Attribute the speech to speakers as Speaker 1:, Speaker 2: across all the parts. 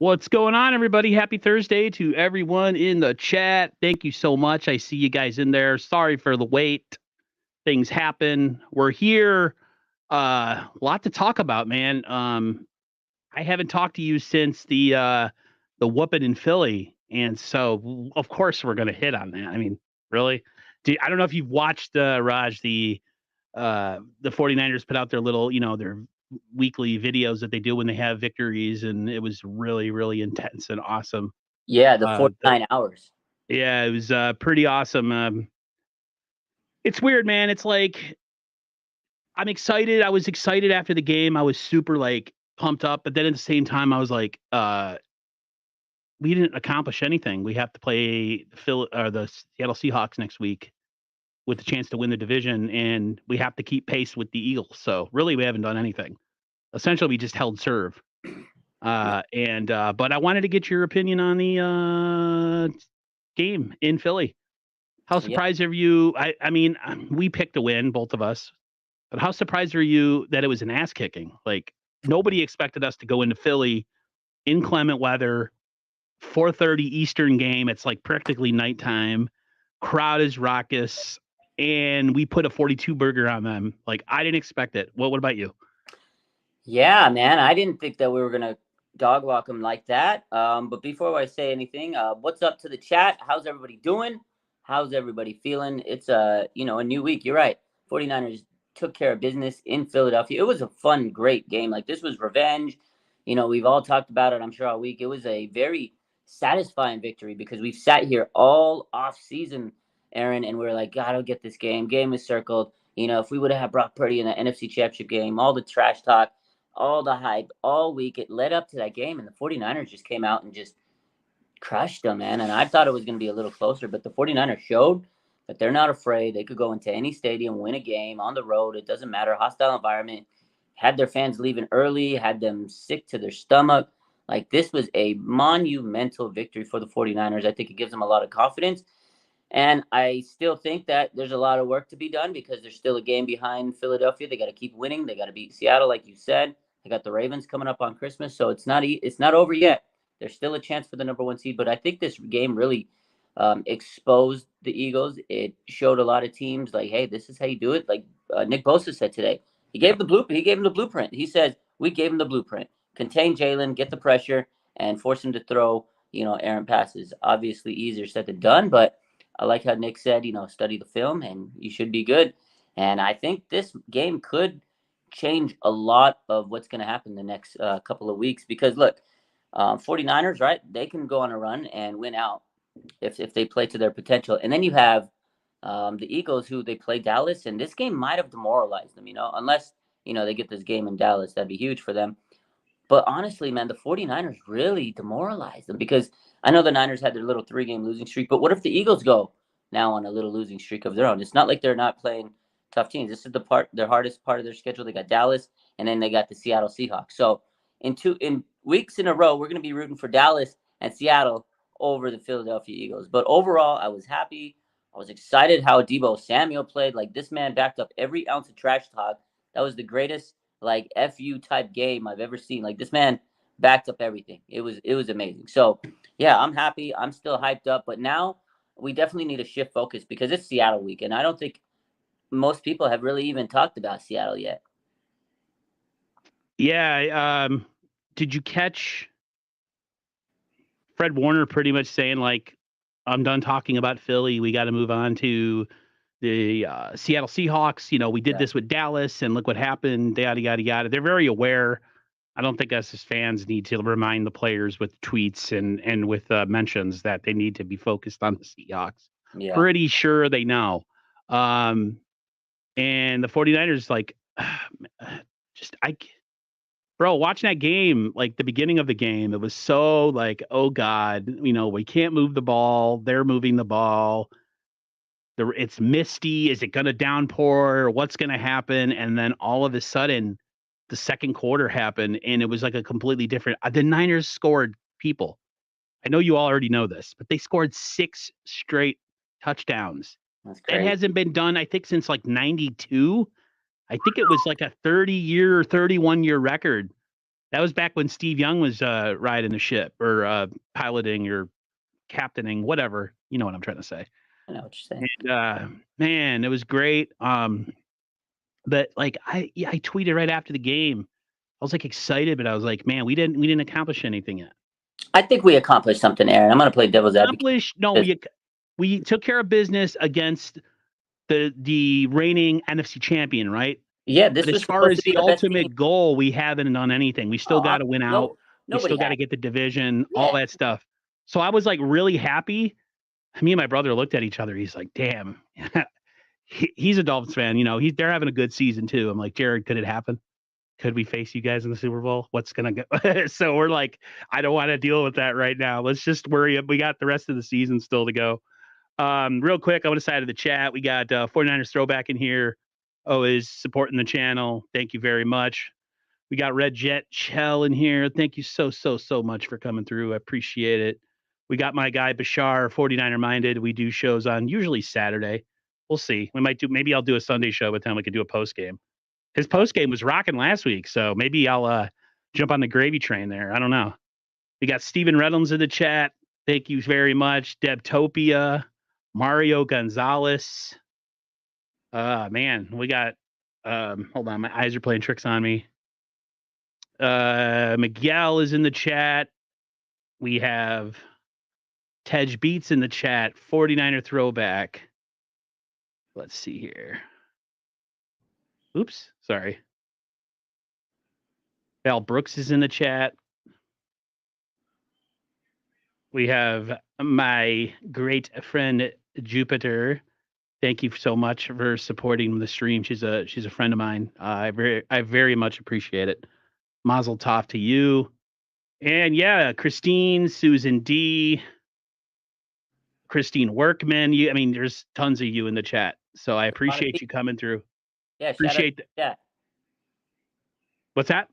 Speaker 1: What's going on, everybody? Happy Thursday to everyone in the chat. Thank you so much. I see you guys in there. Sorry for the wait. Things happen. We're here. A lot to talk about, man. I haven't talked to you since the whooping in Philly, and so of course we're going to hit on that. I mean, really? I don't know if you've watched Raj the 49ers put out their little, their weekly videos that they do when they have victories, and it was really, really intense and awesome.
Speaker 2: Yeah, the
Speaker 1: Uh,
Speaker 2: 49 hours.
Speaker 1: yeah, it was pretty awesome. It's weird, man. It's like I'm excited. I was excited after the game. I was super like pumped up, but then at the same time, I was like, we didn't accomplish anything. We have to play the Seattle Seahawks next week with the chance to win the division, and we have to keep pace with the Eagles. So really, we haven't done anything. Essentially, we just held serve. But I wanted to get your opinion on the game in Philly. How
Speaker 2: Yeah.
Speaker 1: surprised are you? I mean, we picked a win, both of us. But how surprised are you that it was an ass kicking? Like nobody expected us to go into Philly, inclement weather, 4:30 Eastern game. It's like practically nighttime. Crowd is raucous, and we put a 42 burger on them. Like I didn't expect it. What about you?
Speaker 2: Yeah, man. I didn't think that we were going to dog walk them like that. But before I say anything, what's up to the chat? How's everybody doing? How's everybody feeling? It's a new week. You're right. 49ers took care of business in Philadelphia. It was a fun, great game. Like this was revenge. We've all talked about it, I'm sure, all week. It was a very satisfying victory because we've sat here all off season, Aaron, and we are like, gotta get this game. Game is circled. If we would have had Brock Purdy in the NFC Championship game, all the trash talk, all the hype all week. It led up to that game, and the 49ers just came out and just crushed them, man. And I thought it was going to be a little closer, but the 49ers showed that they're not afraid. They could go into any stadium, win a game on the road. It doesn't matter. Hostile environment. Had their fans leaving early, had them sick to their stomach. Like, this was a monumental victory for the 49ers. I think it gives them a lot of confidence. And I still think that there's a lot of work to be done because there's still a game behind Philadelphia. They got to keep winning. They got to beat Seattle, like you said. They got the Ravens coming up on Christmas, so it's not over yet. There's still a chance for the number one seed, but I think this game really exposed the Eagles. It showed a lot of teams like, hey, this is how you do it. Like Nick Bosa said today, he gave the blueprint. He gave him the blueprint. He says we gave him the blueprint. Contain Jalen, get the pressure, and force him to throw. Errant passes. Obviously, easier said than done, but I like how Nick said, study the film and you should be good. And I think this game could change a lot of what's going to happen the next couple of weeks because look, 49ers, right? They can go on a run and win out if they play to their potential. And then you have the Eagles who they play Dallas, and this game might have demoralized them, unless, they get this game in Dallas. That'd be huge for them. But honestly, man, the 49ers really demoralized them because I know the Niners had their little 3-game losing streak, but what if the Eagles go now on a little losing streak of their own? It's not like they're not playing tough teams. This is their hardest part of their schedule. They got Dallas and then they got the Seattle Seahawks. So in weeks in a row, we're gonna be rooting for Dallas and Seattle over the Philadelphia Eagles. But overall, I was happy. I was excited how Deebo Samuel played. Like this man backed up every ounce of trash talk. That was the greatest like FU type game I've ever seen. Like this man backed up everything. It was amazing. So yeah, I'm happy. I'm still hyped up, but now we definitely need to shift focus because it's Seattle week, and I don't think most people have really even talked about Seattle yet.
Speaker 1: Yeah. Did you catch Fred Warner pretty much saying like, "I'm done talking about Philly. We got to move on to the Seattle Seahawks. We did
Speaker 2: Yeah.
Speaker 1: this with Dallas, and look what happened. Yada yada yada." They're very aware. I don't think us as fans need to remind the players with tweets and with mentions that they need to be focused on the Seahawks.
Speaker 2: Yeah.
Speaker 1: Pretty sure they know. Um, and the 49ers, like, just bro, watching that game, like the beginning of the game, it was so like, oh God, we can't move the ball. They're moving the ball. It's misty. Is it going to downpour? What's going to happen? And then all of a sudden, the second quarter happened, and it was like a completely different. The Niners scored people. I know you all already know this, but they scored 6 straight touchdowns.
Speaker 2: That's
Speaker 1: That
Speaker 2: crazy.
Speaker 1: hasn't been done, I think, since like 92. I think it was like a 30-year, 31-year record That was back when Steve Young was riding the ship or piloting or captaining, whatever. You know what I'm trying to say.
Speaker 2: I know what you're saying.
Speaker 1: And man, it was great. But like I tweeted right after the game. I was like excited, but I was like, man, we didn't accomplish anything yet.
Speaker 2: I think we accomplished something, Aaron. I'm going to play devil's advocate.
Speaker 1: No, we took care of business against the reigning NFC champion, right?
Speaker 2: Yeah, this
Speaker 1: But
Speaker 2: was
Speaker 1: as far
Speaker 2: supposed
Speaker 1: as
Speaker 2: to be
Speaker 1: the
Speaker 2: the best team.
Speaker 1: ultimate goal, we haven't done anything. We still got to win out. We
Speaker 2: Nobody
Speaker 1: still got to
Speaker 2: has.
Speaker 1: get the division,
Speaker 2: Yeah.
Speaker 1: all that stuff. So I was like really happy. Me and my brother looked at each other. He's like, damn. He's a Dolphins fan. You know, they're having a good season too. I'm like, Jared, could it happen? Could we face you guys in the Super Bowl? What's going to go? So we're like, I don't want to deal with that right now. Let's just worry. We got the rest of the season still to go. Real quick, I want to side of the chat. We got 49ers Throwback in here. Is supporting the channel. Thank you very much. We got Red Jet Shell in here. Thank you so much for coming through. I appreciate it. We got my guy Bashar, 49er Minded. We do shows on usually Saturday. We'll see. Maybe I'll do a Sunday show with him. We could do a post game. His post game was rocking last week, so maybe I'll jump on the gravy train there. I don't know. We got Steven Reynolds in the chat. Thank you very much. Debtopia, Mario Gonzalez. Man, we got hold on, my eyes are playing tricks on me. Miguel is in the chat. We have Tej Beats in the chat. 49er Throwback. Let's see here. Oops, sorry. Val Brooks is in the chat. We have my great friend Jupiter. Thank you so much for supporting the stream. She's a friend of mine. I very much appreciate it. Mazel tov to you. And yeah, Christine, Susan D, Christine Workman. There's tons of you in the chat. So I appreciate you coming through.
Speaker 2: Yeah,
Speaker 1: appreciate that.
Speaker 2: Yeah.
Speaker 1: What's that?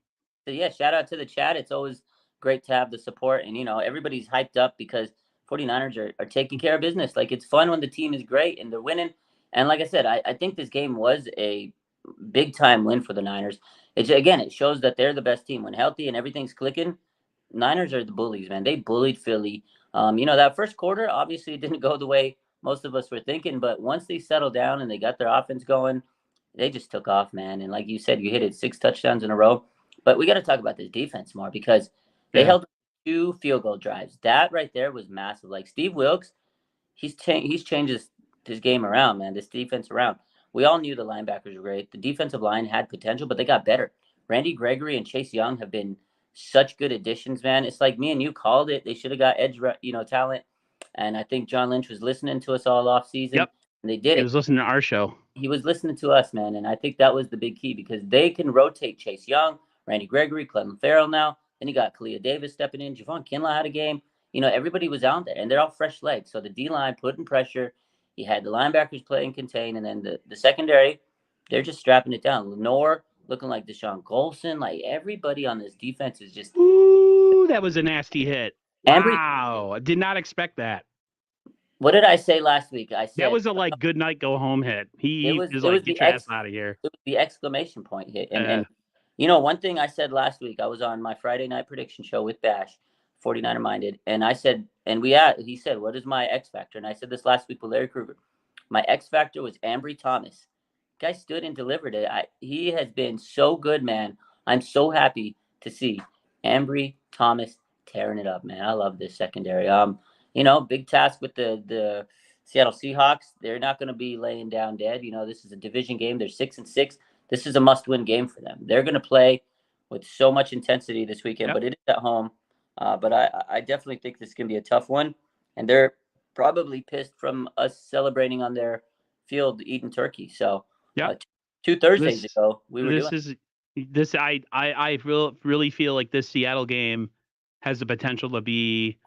Speaker 2: So yeah, shout out to the chat. It's always great to have the support, and everybody's hyped up because 49ers are taking care of business. Like, it's fun when the team is great and they're winning. And like I said, I think this game was a big time win for the Niners. It shows that they're the best team when healthy and everything's clicking. Niners are the bullies, man. They bullied Philly. That first quarter obviously it didn't go the way most of us were thinking, but once they settled down and they got their offense going, they just took off, man. And like you said, you hit it 6 touchdowns in a row. But we got to talk about this defense more because they held 2 field goal drives. That right there was massive. Like, Steve Wilks, he's changed his game around, man. This defense around. We all knew the linebackers were great. The defensive line had potential, but they got better. Randy Gregory and Chase Young have been such good additions, man. It's like me and you called it. They should have got edge, talent. And I think John Lynch was listening to us all off season.
Speaker 1: Yep.
Speaker 2: And they did it.
Speaker 1: He was listening to our show.
Speaker 2: He was listening to us, man. And I think that was the big key because they can rotate Chase Young, Randy Gregory, Clelin Ferrell now. Then you got Kalia Davis stepping in. Javon Kinlaw had a game. Everybody was out there, and they're all fresh legs. So the D-line putting pressure. You had the linebackers playing contain, and then the secondary, they're just strapping it down. Lenore looking like Deshaun Golson. Like, everybody on this defense is just...
Speaker 1: Ooh, that was a nasty hit. Wow. I did not expect that.
Speaker 2: What did I say last week? I said
Speaker 1: that was a good night, go home hit. He was like, get your ass out of here.
Speaker 2: It was the exclamation point hit. And one thing I said last week, I was on my Friday night prediction show with Bash, 49er Minded, and I said, he said, what is my X factor? And I said this last week with Larry Krueger. My X factor was Ambry Thomas. Guy stood and delivered it. He has been so good, man. I'm so happy to see Ambry Thomas tearing it up, man. I love this secondary. Big task with the Seattle Seahawks. They're not going to be laying down dead. This is a division game. They're 6-6. This is a must-win game for them. They're going to play with so much intensity this weekend, but it is at home. But I definitely think this is going to be a tough one. And they're probably pissed from us celebrating on their field eating turkey. So 2 Thursdays ago, we were
Speaker 1: I really feel like this Seattle game has the potential to be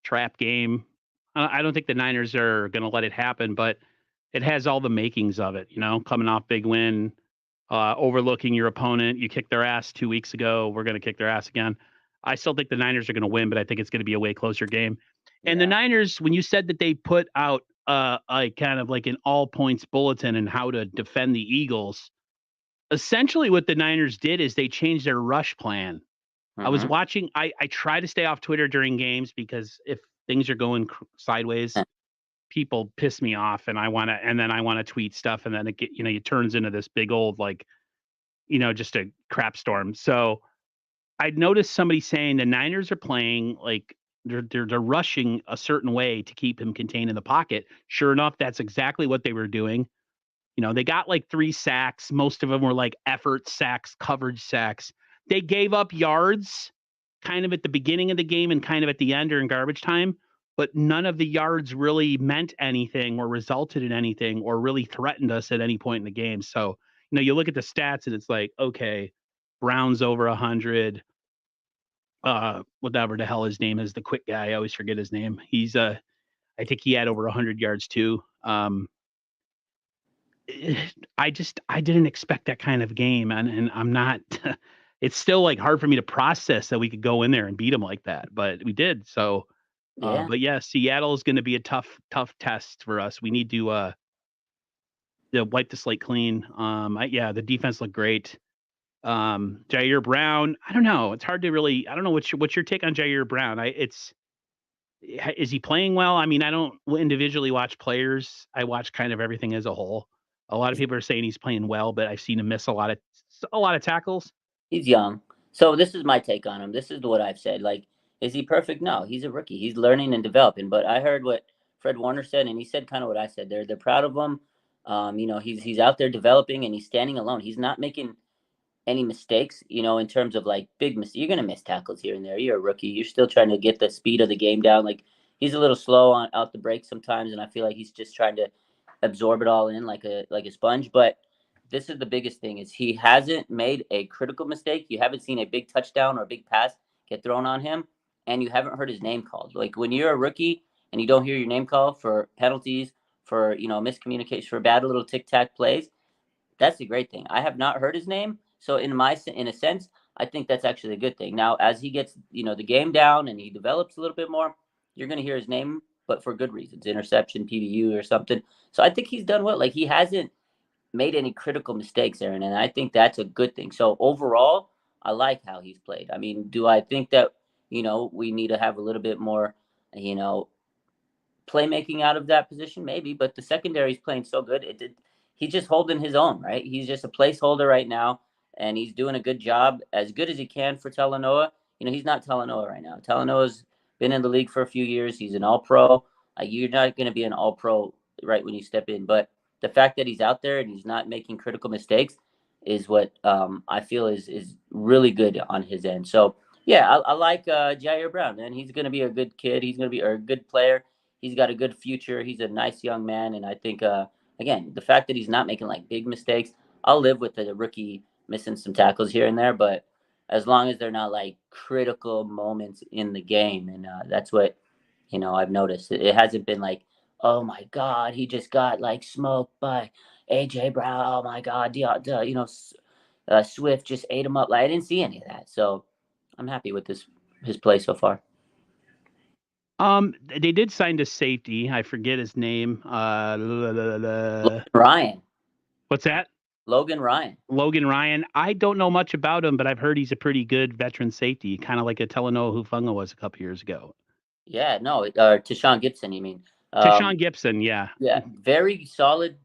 Speaker 1: trap game. I don't think the Niners are going to let it happen, but it has all the makings of it, coming off big win, overlooking your opponent. You kicked their ass 2 weeks ago. We're going to kick their ass again. I still think the Niners are going to win, but I think it's going to be a way closer game. And the Niners, when you said that they put out a kind of like an all points bulletin and how to defend the Eagles, essentially what the Niners did is they changed their rush plan. I was watching. I try to stay off Twitter during games because if things are going sideways, people piss me off, and then I want to tweet stuff, and then it turns into this big old just a crap storm. So I noticed somebody saying the Niners are playing like they're rushing a certain way to keep him contained in the pocket. Sure enough, that's exactly what they were doing. They got like 3 sacks. Most of them were like effort sacks, coverage sacks. They gave up yards kind of at the beginning of the game and kind of at the end during garbage time, but none of the yards really meant anything or resulted in anything or really threatened us at any point in the game. So, you look at the stats and it's like, okay, Brown's over 100. Whatever the hell his name is, the quick guy, I always forget his name. I think he had over 100 yards too. I didn't expect that kind of game, and I'm not. It's still like hard for me to process that we could go in there and beat them like that, but we did. So,
Speaker 2: Yeah.
Speaker 1: but yeah, Seattle is going to be a tough test for us. We need to wipe the slate clean. The defense looked great. Jair Brown, I don't know. It's hard to really. I don't know what's your take on Jair Brown. Is he playing well? I mean, I don't individually watch players. I watch kind of everything as a whole. A lot of people are saying he's playing well, but I've seen him miss a lot of tackles.
Speaker 2: He's young. So this is my take on him. This is what I've said. Like, is he perfect? No, he's a rookie. He's learning and developing. But I heard what Fred Warner said, and he said kind of what I said. They're proud of him. He's out there developing and he's standing alone. He's not making any mistakes, in terms of like big mistakes. You're gonna miss tackles here and there. You're a rookie. You're still trying to get the speed of the game down. Like he's a little slow on out the break sometimes, and I feel like he's just trying to absorb it all in like a sponge. But this is the biggest thing: is he hasn't made a critical mistake. You haven't seen a big touchdown or a big pass get thrown on him, and you haven't heard his name called. Like when you're a rookie and you don't hear your name called for penalties, for miscommunication, for bad little tic tac plays, that's the great thing. I have not heard his name, so in a sense, I think that's actually a good thing. Now, as he gets the game down and he develops a little bit more, you're going to hear his name, but for good reasons, interception, PBU, or something. So I think he's done well. Like he hasn't made any critical mistakes, Aaron, and I think that's a good thing. So overall, I like how he's played. I mean, do I think that we need to have a little bit more, playmaking out of that position? Maybe, but the secondary is playing so good. He's just holding his own, right? He's just a placeholder right now, and he's doing a good job, as good as he can for Talanoa. He's not Talanoa right now. Talanoa's been in the league for a few years. He's an all-pro. You're not going to be an all-pro right when you step in, but the fact that he's out there and he's not making critical mistakes is what I feel is really good on his end. So yeah, I like Jair Brown, and he's going to be a good kid. He's going to be a good player. He's got a good future. He's a nice young man, and I think again, the fact that he's not making like big mistakes, I'll live with the rookie missing some tackles here and there, but as long as they're not like critical moments in the game, and that's what I've noticed. It hasn't been like, oh my God, he just got like smoked by AJ Brown. Oh my God, Swift just ate him up. Like I didn't see any of that, so I'm happy with his play so far.
Speaker 1: They did sign to safety. I forget his name.
Speaker 2: Ryan.
Speaker 1: What's that?
Speaker 2: Logan Ryan.
Speaker 1: Logan Ryan. I don't know much about him, but I've heard he's a pretty good veteran safety, kind of like a Talanoa Hufanga was a couple years ago.
Speaker 2: Yeah, no, Tashawn Gibson, you mean?
Speaker 1: Tashawn Gibson, yeah.
Speaker 2: Yeah, very solid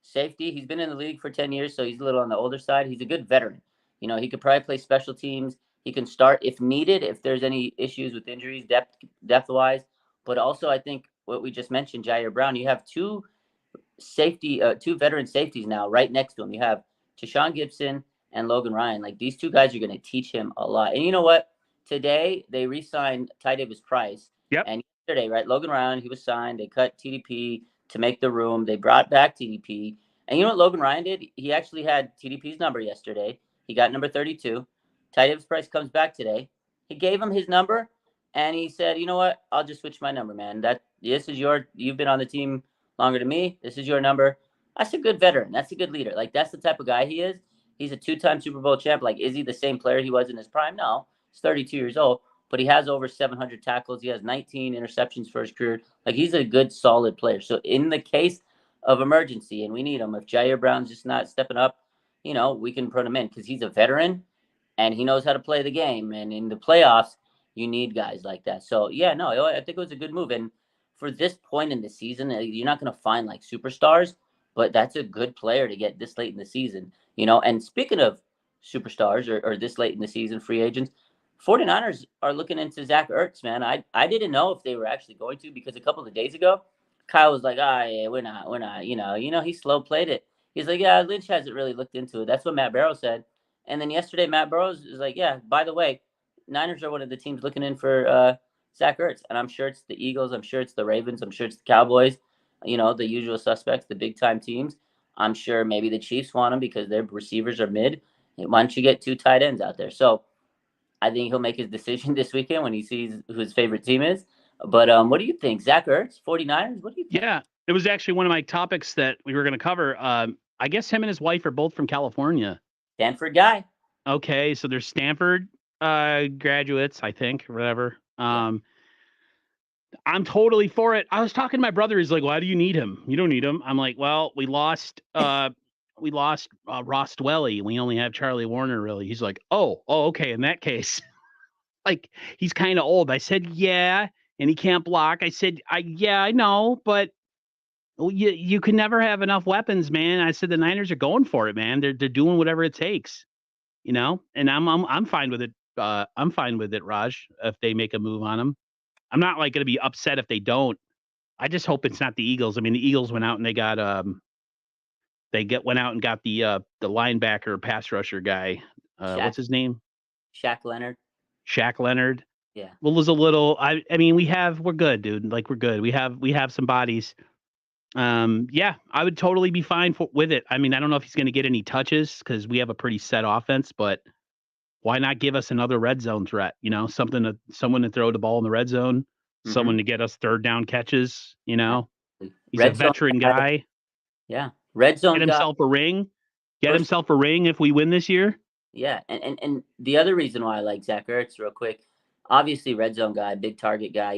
Speaker 2: safety. He's been in the league for 10 years, so he's a little on the older side. He's a good veteran. He could probably play special teams. He can start if needed, if there's any issues with injuries, depth-wise. But also, I think what we just mentioned, Jair Brown, you have two veteran safeties now right next to him. You have Tashawn Gibson and Logan Ryan. Like, these two guys are going to teach him a lot. And you know what? Today, they re-signed Ty Davis Price.
Speaker 1: Yep.
Speaker 2: And yesterday, right, Logan Ryan, he was signed. They cut TDP to make the room. They brought back TDP. And you know what Logan Ryan did? He actually had TDP's number yesterday. He got number 32. Ty Davis Price comes back today. He gave him his number, and he said, you know what? I'll just switch my number, man. You've been on the team longer than me. This is your number. That's a good veteran. That's a good leader. Like, that's the type of guy he is. He's a 2-time Super Bowl champ. Like, is he the same player he was in his prime? No. He's 32 years old, but he has over 700 tackles. He has 19 interceptions for his career. Like, he's a good, solid player. So in the case of emergency, and we need him, if Jair Brown's just not stepping up, we can put him in because he's a veteran and he knows how to play the game. And in the playoffs, you need guys like that. So yeah, no, I think it was a good move. And for this point in the season, you're not going to find like superstars, but that's a good player to get this late in the season. And speaking of superstars or this late in the season, free agents, 49ers are looking into Zach Ertz, man. I didn't know if they were actually going to because a couple of days ago, Kyle was like, yeah, we're not. He slow played it. He's like, yeah, Lynch hasn't really looked into it. That's what Matt Barrow said. And then yesterday, Matt Burrows is like, yeah, by the way, Niners are one of the teams looking in for Zach Ertz. And I'm sure it's the Eagles. I'm sure it's the Ravens. I'm sure it's the Cowboys, the usual suspects, the big time teams. I'm sure maybe the Chiefs want him because their receivers are mid. Why don't you get 2 tight ends out there? So I think he'll make his decision this weekend when he sees who his favorite team is. But what do you think? Zach Ertz, 49ers? What do you think?
Speaker 1: Yeah, it was actually one of my topics that we were going to cover. I guess him and his wife are both from California.
Speaker 2: Stanford guy.
Speaker 1: Okay, so they're Stanford graduates, I think, or whatever. I'm totally for it. I was talking to my brother. He's like, "Why do you need him? You don't need him." I'm like, "Well, we lost Ross Dwelly. We only have Charlie Warner, really." He's like, "Oh, okay. In that case, like he's kind of old." I said, "Yeah, and he can't block." I said, "Yeah, I know, but you can never have enough weapons, man." I said, "The Niners are going for it, man. They're doing whatever it takes." And I'm fine with it. I'm fine with it, Raj, if they make a move on him. I'm not like going to be upset if they don't. I just hope it's not the Eagles. I mean, the Eagles went out and went out and got the linebacker pass rusher guy. What's his name?
Speaker 2: Shaq Leonard.
Speaker 1: Shaq Leonard.
Speaker 2: Yeah.
Speaker 1: Well, there's a little. I mean, we're good, dude. Like we're good. We have some bodies. Yeah, I would totally be fine with it. I mean, I don't know if he's going to get any touches because we have a pretty set offense, but why not give us another red zone threat? Someone to throw the ball in the red zone, someone to get us third down catches. He's a veteran guy.
Speaker 2: Yeah, red zone.
Speaker 1: Get himself a ring. Get himself a ring if we win this year.
Speaker 2: Yeah, and the other reason why I like Zach Ertz, real quick, obviously red zone guy, big target guy.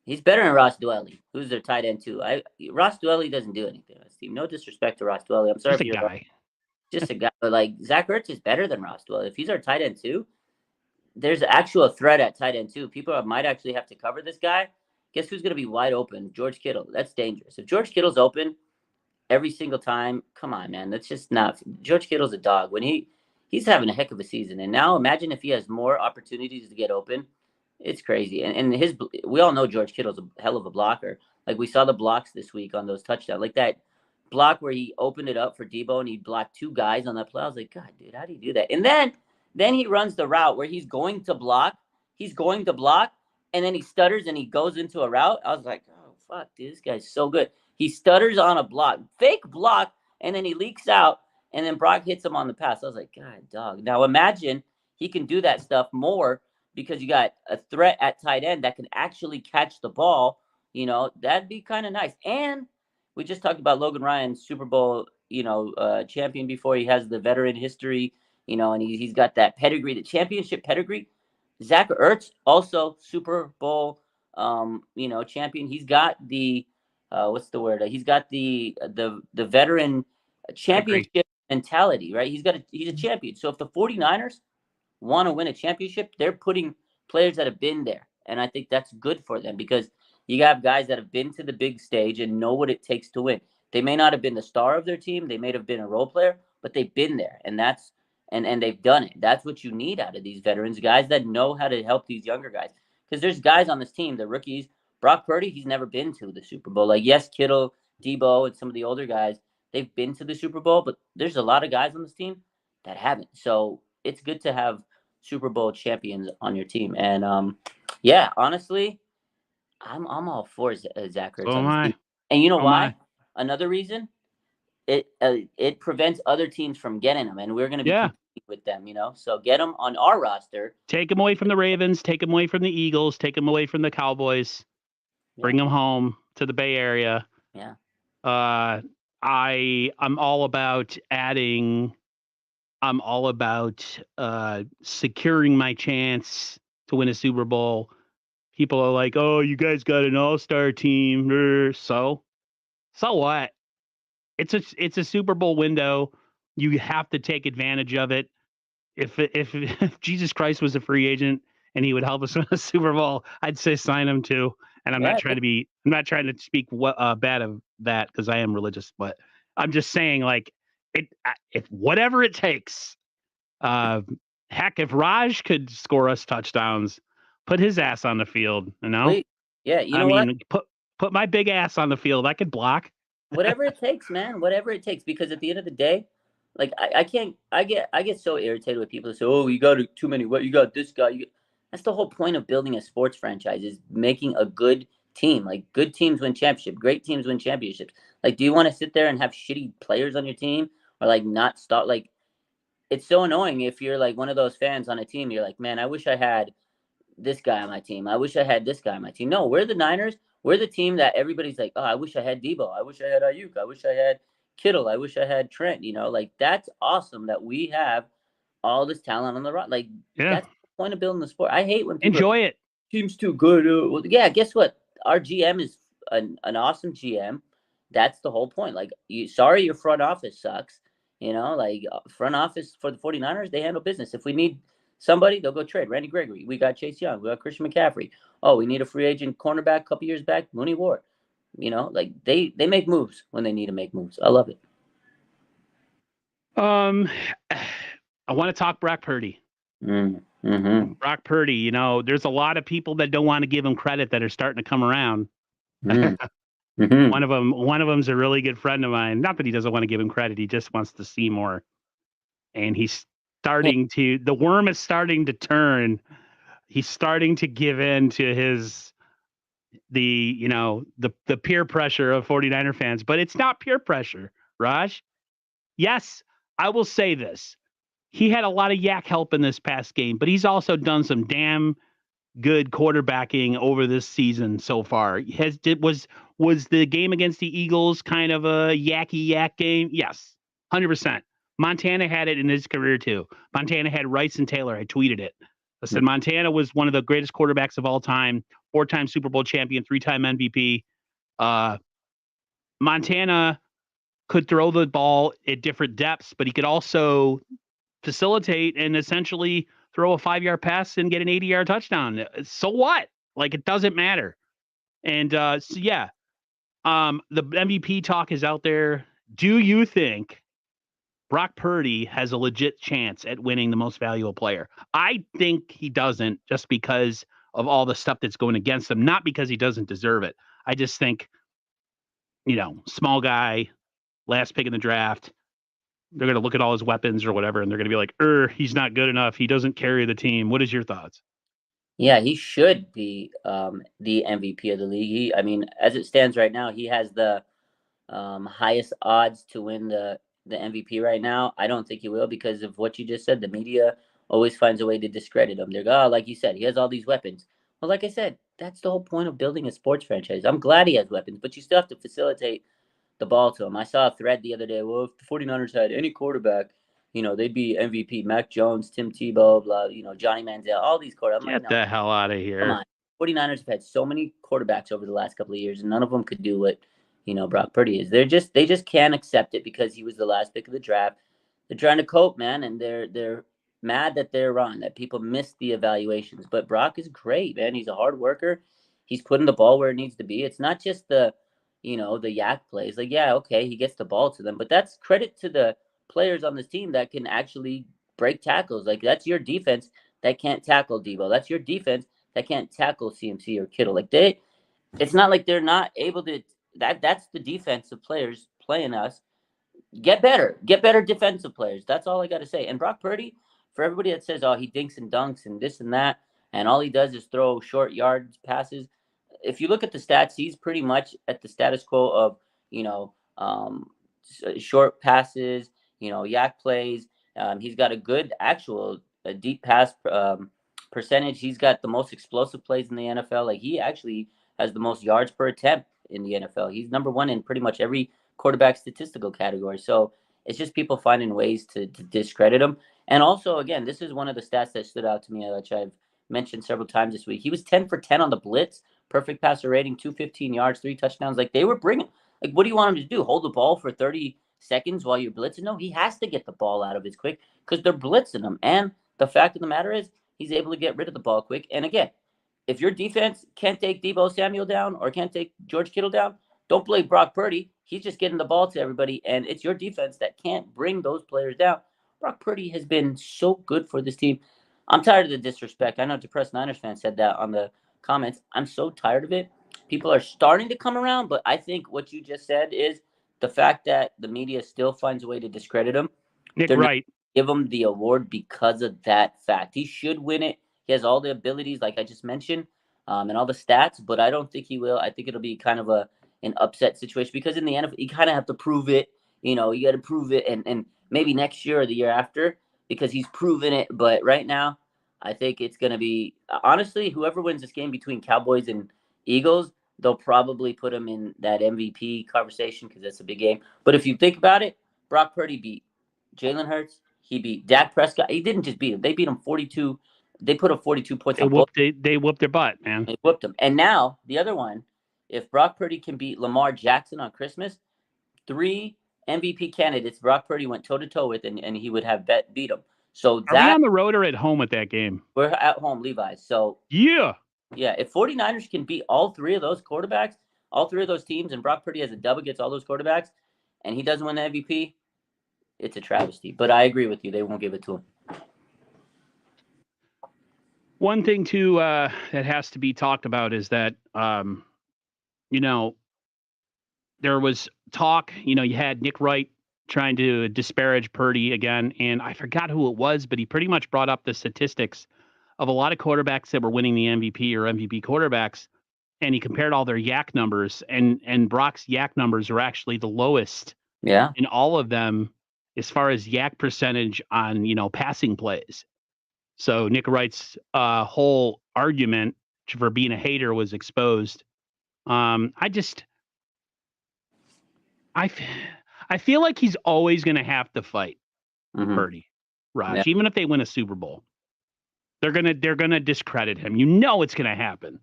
Speaker 2: He's better than Ross Dwelly, who's their tight end too. Ross Dwelly doesn't do anything on this team. No disrespect to Ross Dwelly. I'm sorry
Speaker 1: if you're a guy.
Speaker 2: Just a guy, but like Zach Ertz is better than Ross Dwelly. If he's our tight end too, there's actual threat at tight end too. People might actually have to cover this guy. Guess who's going to be wide open? George Kittle. That's dangerous. If George Kittle's open every single time, come on, man. That's just not. George Kittle's a dog. When he's having a heck of a season, and now imagine if he has more opportunities to get open. It's crazy. And we all know George Kittle's a hell of a blocker. Like we saw the blocks this week on those touchdowns, like that block where he opened it up for Debo and he blocked 2 guys on that play. I was like, God, dude, how do you do that? And then he runs the route where he's going to block, and then he stutters and he goes into a route. I was like, oh, fuck, dude, this guy's so good. He stutters on a block, fake block, and then he leaks out, and then Brock hits him on the pass. I was like, God, dog. Now imagine he can do that stuff more because you got a threat at tight end that can actually catch the ball. That'd be kind of nice. And we just talked about Logan Ryan, Super Bowl, champion before. He has the veteran history, and he's got that pedigree, the championship pedigree. Zach Ertz, also Super Bowl, champion. He's got the, what's the word? He's got the veteran championship mentality, right? He's a champion. So if the 49ers want to win a championship, they're putting players that have been there. And I think that's good for them because you have guys that have been to the big stage and know what it takes to win. They may not have been the star of their team. They may have been a role player, but they've been there. And and they've done it. That's what you need out of these veterans, guys that know how to help these younger guys. Because there's guys on this team, the rookies. Brock Purdy, he's never been to the Super Bowl. Like, yes, Kittle, Debo, and some of the older guys, they've been to the Super Bowl, but there's a lot of guys on this team that haven't. So it's good to have Super Bowl champions on your team. And yeah, honestly, I'm all for Zach Ertz.
Speaker 1: So am I.
Speaker 2: And you know why? Another reason, it prevents other teams from getting them, and we're going to be competing with them. So get them on our roster.
Speaker 1: Take them away from the Ravens. Take them away from the Eagles. Take them away from the Cowboys. Yeah. Bring them home to the Bay Area.
Speaker 2: Yeah.
Speaker 1: I'm all about adding. I'm all about securing my chance to win a Super Bowl. People are like, "Oh, you guys got an all-star team." So what? It's a Super Bowl window. You have to take advantage of it. If Jesus Christ was a free agent and he would help us win a Super Bowl, I'd say sign him too. And I'm not trying to speak bad of that because I am religious, but I'm just saying like if whatever it takes. Heck, if Raj could score us touchdowns, put his ass on the field. You know,
Speaker 2: Wait, yeah, you
Speaker 1: I
Speaker 2: know what?
Speaker 1: mean, put my big ass on the field. I could block.
Speaker 2: Whatever it takes, man. Whatever it takes. Because at the end of the day, like I can't. I get so irritated with people who say, "Oh, you got too many. What you got? This guy." That's the whole point of building a sports franchise is making a good team. Like good teams win championship. Great teams win championships. Like, do you want to sit there and have shitty players on your team or like not start like? It's so annoying if you're like one of those fans on a team. You're like, man, I wish I had this guy on my team. I wish I had this guy on my team. No, we're the Niners. We're the team that everybody's like, oh, I wish I had Debo. I wish I had Ayuk. I wish I had Kittle. I wish I had Trent. Like that's awesome that we have all this talent on the rock. Like that's the point of building the sport. I hate when people
Speaker 1: enjoy it.
Speaker 2: Team's too good. Well, yeah, guess what? Our GM is an awesome GM. That's the whole point. Like, sorry, your front office sucks. Like front office for the 49ers, they handle business. If we need somebody, they'll go trade. Randy Gregory. We got Chase Young. We got Christian McCaffrey. Oh, we need a free agent cornerback a couple years back. Mooney Ward. Like they make moves when they need to make moves. I love it.
Speaker 1: I want to talk Brock Purdy.
Speaker 2: Mm-hmm.
Speaker 1: Brock Purdy, there's a lot of people that don't want to give him credit that are starting to come around.
Speaker 2: Mm-hmm.
Speaker 1: One of them's a really good friend of mine. Not that he doesn't want to give him credit, he just wants to see more. And he's starting to. The worm is starting to turn. He's starting to give in to the peer pressure of 49er fans, but it's not peer pressure, Raj. Yes, I will say this. He had a lot of yak help in this past game, but he's also done some damn good quarterbacking over this season so far. Was the game against the Eagles kind of a yacky yak game? Yes, 100%. Montana had it in his career too. Montana had Rice and Taylor. I tweeted it. I said Montana was one of the greatest quarterbacks of all time, 4-time Super Bowl champion, 3-time MVP. Montana could throw the ball at different depths, but he could also facilitate and essentially throw a 5-yard pass and get an 80-yard touchdown. So what? Like, it doesn't matter. And the MVP talk is out there. Do you think Brock Purdy has a legit chance at winning the most valuable player? I think he doesn't, just because of all the stuff that's going against him, not because he doesn't deserve it. I just think, small guy, last pick in the draft, they're going to look at all his weapons or whatever, and they're going to be like, he's not good enough. He doesn't carry the team. What is your thoughts?
Speaker 2: Yeah, he should be the MVP of the league. As it stands right now, he has the highest odds to win the MVP right now. I don't think he will because of what you just said. The media always finds a way to discredit him. They're like you said, he has all these weapons. Well, like I said, that's the whole point of building a sports franchise. I'm glad he has weapons, but you still have to facilitate the ball to him. I saw a thread the other day. Well, if the 49ers had any quarterback, they'd be MVP. Mac Jones, Tim Tebow, blah, Johnny Manziel, all these quarterbacks.
Speaker 1: Get the hell out of here.
Speaker 2: Come on. 49ers have had so many quarterbacks over the last couple of years, and none of them could do what, Brock Purdy is. They just can't accept it because he was the last pick of the draft. They're trying to cope, man, and they're mad that they're wrong, that people missed the evaluations. But Brock is great, man. He's a hard worker. He's putting the ball where it needs to be. It's not just the yak plays. Like, yeah, okay, he gets the ball to them, but that's credit to the players on this team that can actually break tackles. Like, that's your defense that can't tackle Debo. That's your defense that can't tackle CMC or Kittle. Like, it's not like they're not able to. That's the defensive players playing us. Get better defensive players. That's all I got to say. And Brock Purdy, for everybody that says, oh, he dinks and dunks and this and that, and all he does is throw short yards passes. If you look at the stats, he's pretty much at the status quo of, short passes, yak plays. He's got a good a deep pass percentage. He's got the most explosive plays in the NFL. Like, he actually has the most yards per attempt in the NFL. He's number one in pretty much every quarterback statistical category. So it's just people finding ways to discredit him. And also, again, this is one of the stats that stood out to me, which I've mentioned several times this week. He was 10 for 10 on the blitz, perfect passer rating, 215 yards, 3 touchdowns. Like, they were bringing, like, what do you want him to do? Hold the ball for 30 seconds while you're blitzing. No, he has to get the ball out of his quick because they're blitzing him. And the fact of the matter is he's able to get rid of the ball quick. And again, if your defense can't take Deebo Samuel down or can't take George Kittle down, don't blame Brock Purdy. He's just getting the ball to everybody, and it's your defense that can't bring those players down. Brock Purdy has been so good for this team. I'm tired of the disrespect. I know Depressed Niners fans said that on the comments. I'm so tired of it. People are starting to come around, but I think what you just said is the fact that the media still finds a way to discredit him.
Speaker 1: Nick Wright.
Speaker 2: Give him the award because of that fact. He should win it. He has all the abilities, like I just mentioned, and all the stats, but I don't think he will. I think it'll be kind of an upset situation because in the NFL, you kind of have to prove it. You got to prove it, and maybe next year or the year after because he's proven it. But right now, I think it's going to be, honestly, whoever wins this game between Cowboys and Eagles, they'll probably put him in that MVP conversation because that's a big game. But if you think about it, Brock Purdy beat Jalen Hurts. He beat Dak Prescott. He didn't just beat him. They beat him 42. They put up 42 points.
Speaker 1: They whooped their butt, man.
Speaker 2: They whooped him. And now, the other one, if Brock Purdy can beat Lamar Jackson on Christmas, 3 MVP candidates Brock Purdy went toe-to-toe with, and he would have beat him. So
Speaker 1: Are we on the road or at home at that game?
Speaker 2: We're at home, Levi's. So
Speaker 1: yeah,
Speaker 2: if 49ers can beat all 3 of those quarterbacks, all 3 of those teams, and Brock Purdy has a dub against all those quarterbacks, and he doesn't win the MVP, it's a travesty. But I agree with you. They won't give it to him.
Speaker 1: One thing, too, that has to be talked about is that, there was talk, you had Nick Wright trying to disparage Purdy again, and I forgot who it was, but he pretty much brought up the statistics of a lot of quarterbacks that were winning the MVP or MVP quarterbacks, and he compared all their yak numbers, and Brock's yak numbers are actually the lowest in all of them as far as yak percentage on, passing plays. So Nick Wright's whole argument for being a hater was exposed. I feel like he's always going to have to fight Purdy, Raj, even if they win a Super Bowl. They're gonna discredit him. It's going to happen.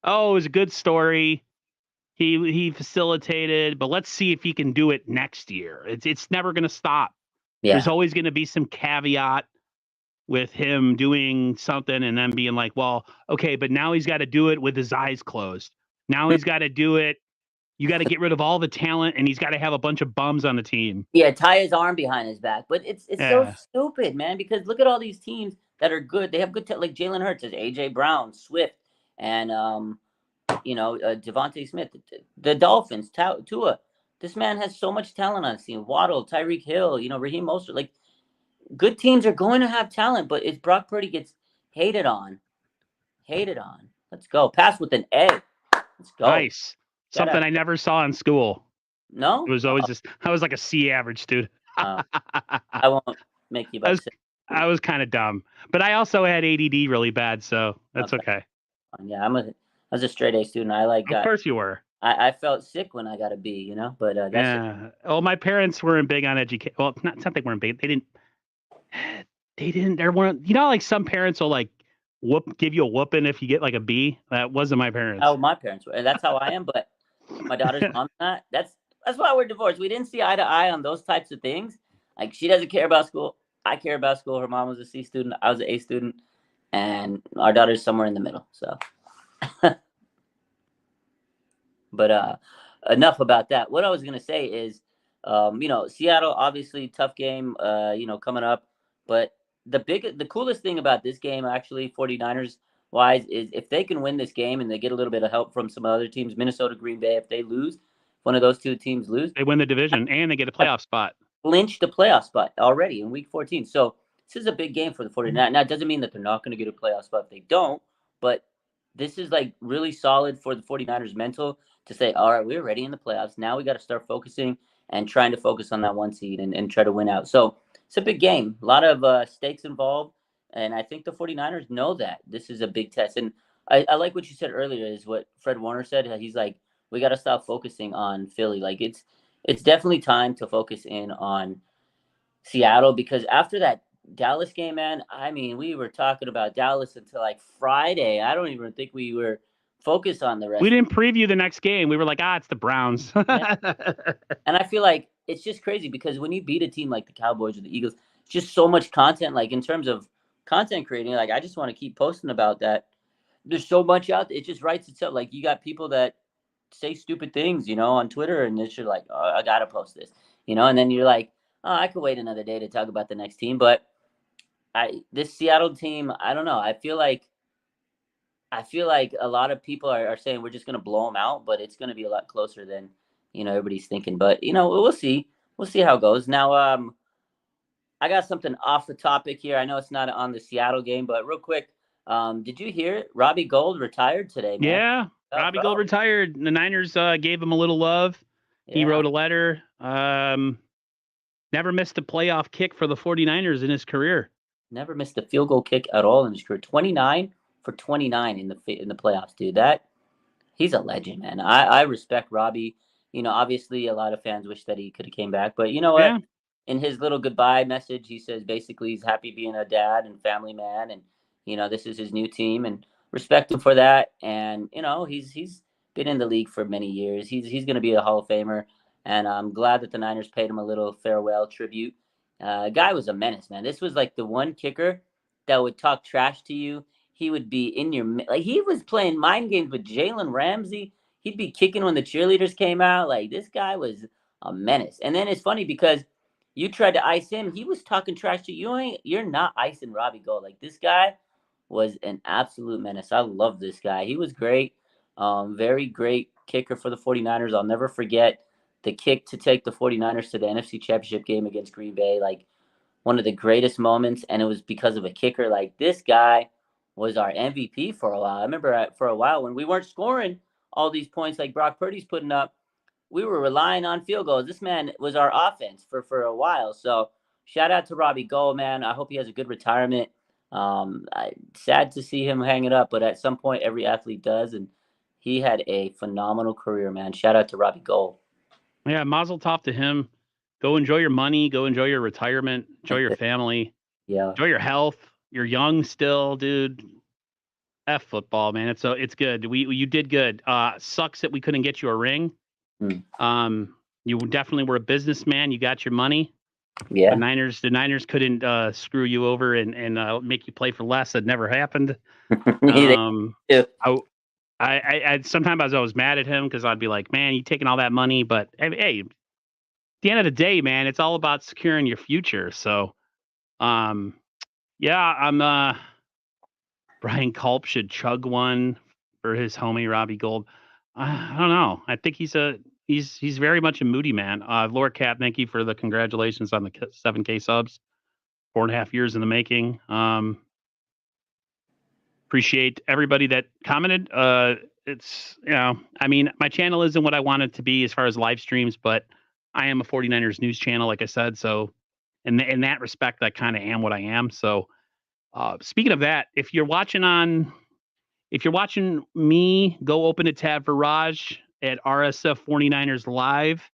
Speaker 1: Oh, it was a good story. He facilitated, but let's see if he can do it next year. It's never going to stop. Yeah. There's always going to be some caveat with him doing something and then being like, well, okay, but now he's got to do it with his eyes closed. Now he's got to do it. You got to get rid of all the talent, and he's got to have a bunch of bums on the team.
Speaker 2: Yeah, tie his arm behind his back. But it's so stupid, man, because look at all these teams that are good. They have good talent, like Jalen Hurts, A.J. Brown, Swift, and, Devontae Smith. The Dolphins, Tua. This man has so much talent on his team. Waddle, Tyreek Hill, Raheem Mostert. Like, good teams are going to have talent, but if Brock Purdy gets hated on. Let's go. Pass with an A. Let's go.
Speaker 1: Nice. Something I never saw in school.
Speaker 2: No?
Speaker 1: It was always I was like a C average student.
Speaker 2: I won't make you
Speaker 1: I was kind of dumb. But I also had ADD really bad, so that's okay.
Speaker 2: Yeah, I was a straight A student.
Speaker 1: Of course you were.
Speaker 2: I felt sick when I got a B, but that's
Speaker 1: Well, my parents weren't big on education. Well, not they weren't big. There weren't, like some parents will like give you a whooping if you get like a B. That wasn't my parents.
Speaker 2: Oh, my parents were. And that's how I am, but my daughter's mom's not. That's why we're divorced. We didn't see eye to eye on those types of things. Like, she doesn't care about school. I care about school. Her mom was a C student. I was an A student. And our daughter's somewhere in the middle. So, but enough about that. What I was going to say is, Seattle, obviously tough game, coming up. But the coolest thing about this game, actually, 49ers wise, is if they can win this game and they get a little bit of help from some other teams, Minnesota, Green Bay, if they lose, one of those two teams lose,
Speaker 1: they win the division and they get a playoff spot.
Speaker 2: Clinch the playoff spot already in week 14. So this is a big game for the 49ers. Now, it doesn't mean that they're not going to get a playoff spot if they don't, but this is like really solid for the 49ers mental to say, all right, we're ready in the playoffs. Now we got to start focusing and trying to focus on that 1 seed and try to win out. So it's a big game, a lot of stakes involved. And I think the 49ers know that this is a big test. And I like what you said earlier is what Fred Warner said. He's like, we got to stop focusing on Philly. Like, it's definitely time to focus in on Seattle, because after that Dallas game, man, I mean, we were talking about Dallas until like Friday. I don't even think we were focused on the rest.
Speaker 1: We didn't preview the next game. We were like, it's the Browns.
Speaker 2: And I feel like it's just crazy because when you beat a team like the Cowboys or the Eagles, just so much content, like in terms of content creating, like I just want to keep posting about that. There's so much out there. It just writes itself. Like you got people that say stupid things, on Twitter, and it's just like, oh, I gotta post this, and then you're like, oh, I could wait another day to talk about the next team. But this Seattle team, I don't know. I feel like a lot of people are saying we're just gonna blow them out, but it's gonna be a lot closer than everybody's thinking. But we'll see. We'll see how it goes. Now, I got something off the topic here. I know it's not on the Seattle game, but real quick, did you hear it? Robbie Gould retired today, man.
Speaker 1: Yeah, Robbie Gould retired. The Niners gave him a little love. Yeah. He wrote a letter. Never missed a playoff kick for the 49ers in his career.
Speaker 2: Never missed a field goal kick at all in his career. 29 for 29 in the playoffs, dude. He's a legend, man. I respect Robbie. Obviously a lot of fans wish that he could have came back, but you know what? Yeah. In his little goodbye message, he says basically he's happy being a dad and family man, and this is his new team, and respect him for that. And he's been in the league for many years. He's going to be a Hall of Famer, and I'm glad that the Niners paid him a little farewell tribute. Guy was a menace, man. This was like the one kicker that would talk trash to you. He would be in your, like, he was playing mind games with Jalen Ramsey. He'd be kicking when the cheerleaders came out. Like, this guy was a menace. And then it's funny because you tried to ice him. He was talking trash to you. You're not icing Robbie Gould. Like, this guy was an absolute menace. I love this guy. He was great. Very great kicker for the 49ers. I'll never forget the kick to take the 49ers to the NFC Championship game against Green Bay. Like, one of the greatest moments, and it was because of a kicker. Like, this guy was our MVP for a while. I remember for a while when we weren't scoring all these points like Brock Purdy's putting up, we were relying on field goals. This man was our offense for a while. So shout out to Robbie Gould, man. I hope he has a good retirement. Sad to see him hang it up, but at some point every athlete does, and he had a phenomenal career, man. Shout out to Robbie Gould.
Speaker 1: Yeah, mazel tov to him. Go enjoy your money. Go enjoy your retirement. Enjoy your family.
Speaker 2: Yeah.
Speaker 1: Enjoy your health. You're young still, dude. F football, man. It's good. You did good. Sucks that we couldn't get you a ring. You definitely were a businessman. You got your money.
Speaker 2: Yeah.
Speaker 1: The Niners couldn't screw you over and make you play for less. That never happened. I sometimes I was mad at him because I'd be like, man, you taking all that money, but hey, at the end of the day, man, it's all about securing your future. So, yeah, I'm Brian Culp should chug one for his homie Robbie Gould. I don't know. I think he's very much a moody man. Lord Cat, thank you for the congratulations on the 7K subs. 4.5 years in the making. Appreciate everybody that commented. It's, I mean, my channel isn't what I want it to be as far as live streams, but I am a 49ers news channel, like I said. So in that respect, I kind of am what I am. So speaking of that, if you're watching me, go open a tab for Raj at RSF 49ers Live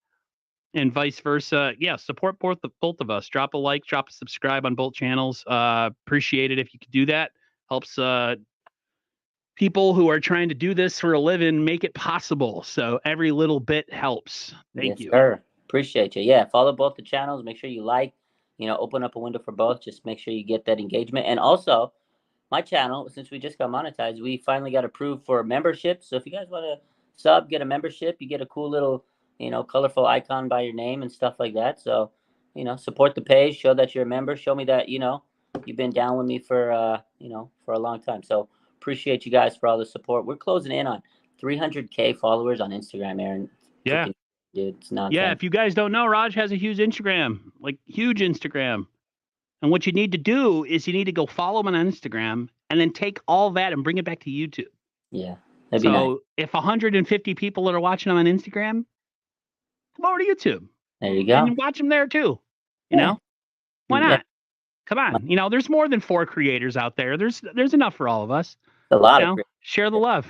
Speaker 1: and vice versa. Yeah, support both of us. Drop a like, drop a subscribe on both channels. Appreciate it if you could do that. Helps people who are trying to do this for a living make it possible. So every little bit helps. Thank you.
Speaker 2: Sir. Appreciate you. Yeah, follow both the channels. Make sure you like, open up a window for both. Just make sure you get that engagement. And also, my channel, since we just got monetized, we finally got approved for membership. So if you guys want to sub, get a membership, you get a cool little, colorful icon by your name and stuff like that. So, support the page, show that you're a member, show me that, you've been down with me for, for a long time. So appreciate you guys for all the support. We're closing in on 300K followers on Instagram, Aaron.
Speaker 1: Yeah.
Speaker 2: Dude, it's not.
Speaker 1: Yeah, if you guys don't know, Raj has a huge Instagram. And what you need to do is you need to go follow him on Instagram and then take all that and bring it back to YouTube.
Speaker 2: Yeah.
Speaker 1: That'd be nice. If 150 people that are watching him on Instagram, come over to YouTube.
Speaker 2: There you go.
Speaker 1: And watch him there too. You know? Why not? Yeah. Come on. There's more than 4 creators out there. There's enough for all of us.
Speaker 2: A lot of
Speaker 1: share the love.